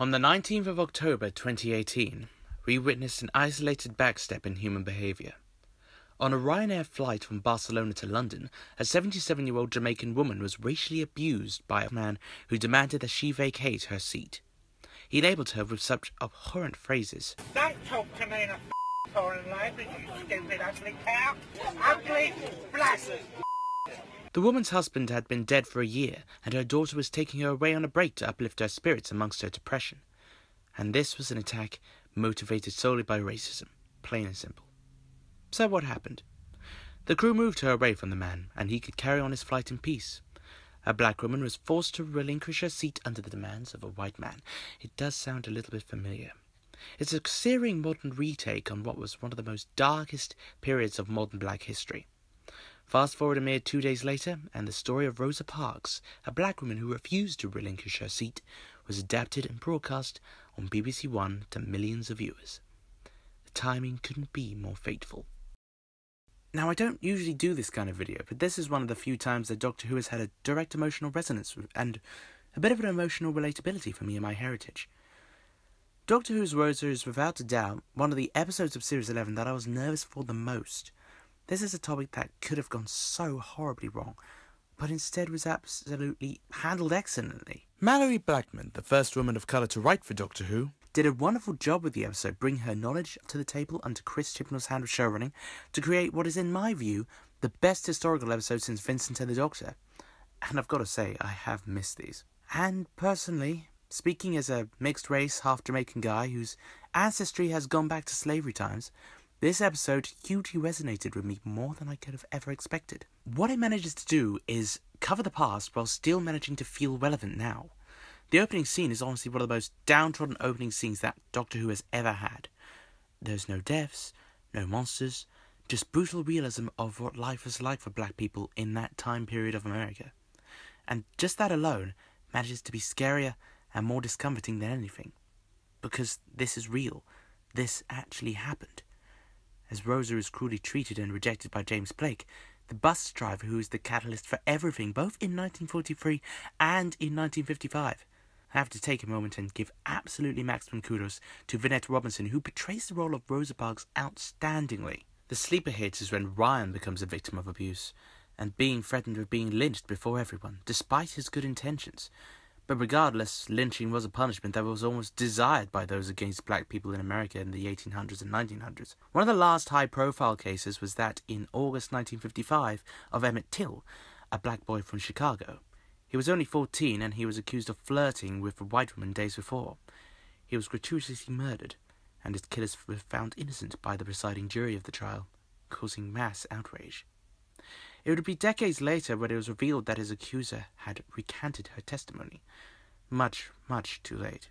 On the 19th of October 2018, we witnessed an isolated backstep in human behaviour. On a Ryanair flight from Barcelona to London, a 77-year-old Jamaican woman was racially abused by a man who demanded that she vacate her seat. He labelled her with such abhorrent phrases. Don't talk to me in a foreign language, you stupid ugly cow. Ugly blasted. The woman's husband had been dead for a year, and her daughter was taking her away on a break to uplift her spirits amongst her depression. And this was an attack motivated solely by racism, plain and simple. So what happened? The crew moved her away from the man, and he could carry on his flight in peace. A black woman was forced to relinquish her seat under the demands of a white man. It does sound a little bit familiar. It's a searing modern retake on what was one of the most darkest periods of modern black history. Fast forward a mere 2 days later, and the story of Rosa Parks, a black woman who refused to relinquish her seat, was adapted and broadcast on BBC One to millions of viewers. The timing couldn't be more fateful. Now, I don't usually do this kind of video, but this is one of the few times that Doctor Who has had a direct emotional resonance and a bit of an emotional relatability for me and my heritage. Doctor Who's Rosa is without a doubt one of the episodes of Series 11 that I was nervous for the most. This is a topic that could have gone so horribly wrong, but instead was absolutely handled excellently. Mallory Blackman, the first woman of colour to write for Doctor Who, did a wonderful job with the episode, bringing her knowledge to the table under Chris Chibnall's hand of showrunning to create what is, in my view, the best historical episode since Vincent and the Doctor. And I've got to say, I have missed these. And personally, speaking as a mixed-race, half-Jamaican guy whose ancestry has gone back to slavery times, this episode hugely resonated with me more than I could have ever expected. What it manages to do is cover the past while still managing to feel relevant now. The opening scene is honestly one of the most downtrodden opening scenes that Doctor Who has ever had. There's no deaths, no monsters, just brutal realism of what life was like for black people in that time period of America. And just that alone manages to be scarier and more discomforting than anything. Because this is real. This actually happened. As Rosa is cruelly treated and rejected by James Blake, the bus driver who is the catalyst for everything, both in 1943 and in 1955. I have to take a moment and give absolutely maximum kudos to Vinette Robinson, who portrays the role of Rosa Parks outstandingly. The sleeper hit is when Ryan becomes a victim of abuse, and being threatened with being lynched before everyone, despite his good intentions. But regardless, lynching was a punishment that was almost desired by those against black people in America in the 1800s and 1900s. One of the last high-profile cases was that in August 1955 of Emmett Till, a black boy from Chicago. He was only 14 and he was accused of flirting with a white woman days before. He was gratuitously murdered, and his killers were found innocent by the presiding jury of the trial, causing mass outrage. It would be decades later when it was revealed that his accuser had recanted her testimony. Much, much too late.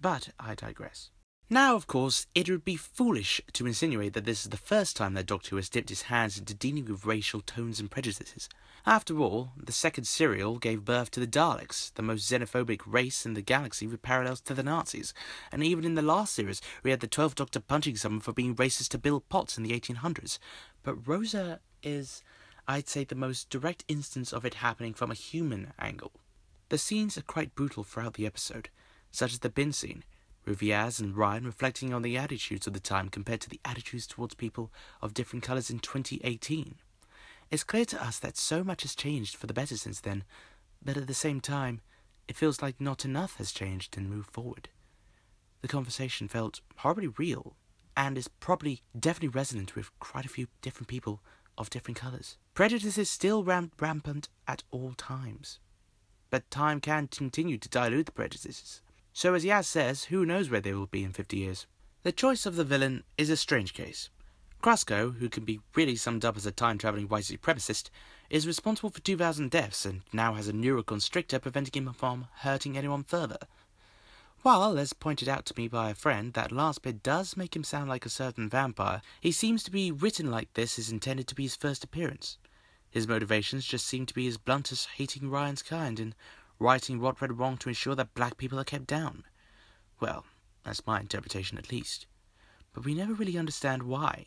But I digress. Now, of course, it would be foolish to insinuate that this is the first time that Doctor Who has dipped his hands into dealing with racial tones and prejudices. After all, the second serial gave birth to the Daleks, the most xenophobic race in the galaxy with parallels to the Nazis. And even in the last series, we had the 12th Doctor punching someone for being racist to Bill Potts in the 1800s. But Rosa is, I'd say, the most direct instance of it happening from a human angle. The scenes are quite brutal throughout the episode, such as the bin scene, with Yaz and Ryan reflecting on the attitudes of the time compared to the attitudes towards people of different colours in 2018. It's clear to us that so much has changed for the better since then, but at the same time, it feels like not enough has changed and moved forward. The conversation felt horribly real, and is probably definitely resonant with quite a few different people of different colours. Prejudice is still rampant at all times, but time can continue to dilute the prejudices. So as Yaz says, who knows where they will be in 50 years. The choice of the villain is a strange case. Krasko, who can be really summed up as a time-travelling white supremacist, is responsible for 2,000 deaths and now has a neuroconstrictor preventing him from hurting anyone further. While, as pointed out to me by a friend, that last bit does make him sound like a certain vampire, he seems to be written like this is intended to be his first appearance. His motivations just seem to be as blunt as hating Ryan's kind and writing what went wrong to ensure that black people are kept down. Well, that's my interpretation at least. But we never really understand why.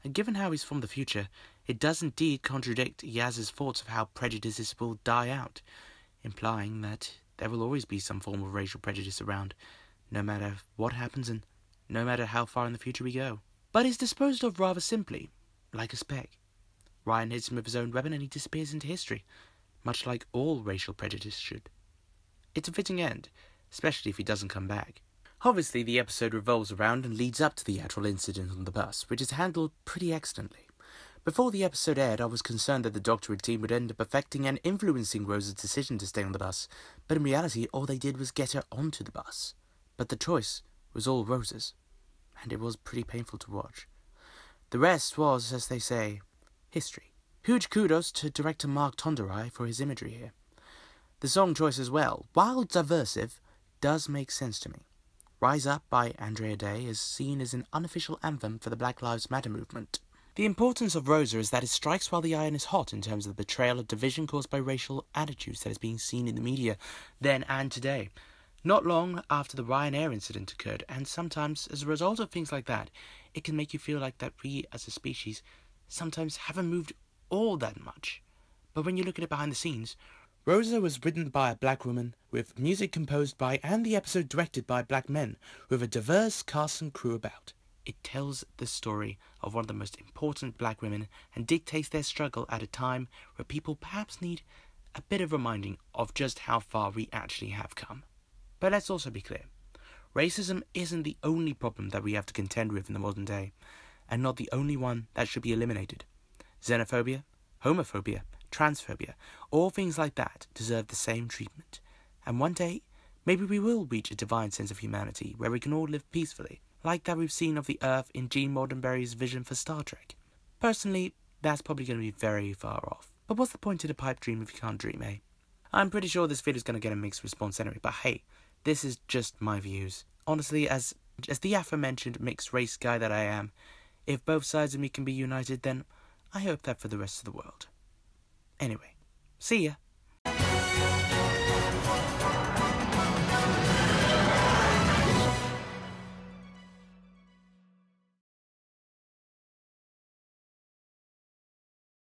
And given how he's from the future, it does indeed contradict Yaz's thoughts of how prejudices will die out, implying that there will always be some form of racial prejudice around, no matter what happens and no matter how far in the future we go. But he's disposed of rather simply, like a speck. Ryan hits him with his own weapon and he disappears into history, much like all racial prejudice should. It's a fitting end, especially if he doesn't come back. Obviously, the episode revolves around and leads up to the actual incident on the bus, which is handled pretty excellently. Before the episode aired, I was concerned that the Doctor and team would end up affecting and influencing Rosa's decision to stay on the bus, but in reality, all they did was get her onto the bus. But the choice was all Rosa's, and it was pretty painful to watch. The rest was, as they say, history. Huge kudos to director Mark Tonderai for his imagery here. The song choice as well, while diversive, does make sense to me. Rise Up by Andrea Day is seen as an unofficial anthem for the Black Lives Matter movement. The importance of Rosa is that it strikes while the iron is hot in terms of the betrayal of division caused by racial attitudes that is being seen in the media then and today. Not long after the Ryanair incident occurred, and sometimes as a result of things like that, it can make you feel like that we as a species sometimes haven't moved all that much. But when you look at it behind the scenes, Rosa was written by a black woman, with music composed by and the episode directed by black men, with a diverse cast and crew about. it tells the story of one of the most important black women and dictates their struggle at a time where people perhaps need a bit of reminding of just how far we actually have come. But let's also be clear. Racism isn't the only problem that we have to contend with in the modern day, and not the only one that should be eliminated. Xenophobia, homophobia, transphobia, all things like that deserve the same treatment. And one day, maybe we will reach a divine sense of humanity where we can all live peacefully, like that we've seen of the Earth in Gene Roddenberry's vision for Star Trek. Personally, that's probably going to be very far off. But what's the point in a pipe dream if you can't dream, eh? I'm pretty sure this video's going to get a mixed response anyway, but hey, this is just my views. Honestly, as the aforementioned mixed race guy that I am, if both sides of me can be united, then I hope that for the rest of the world. Anyway, see ya.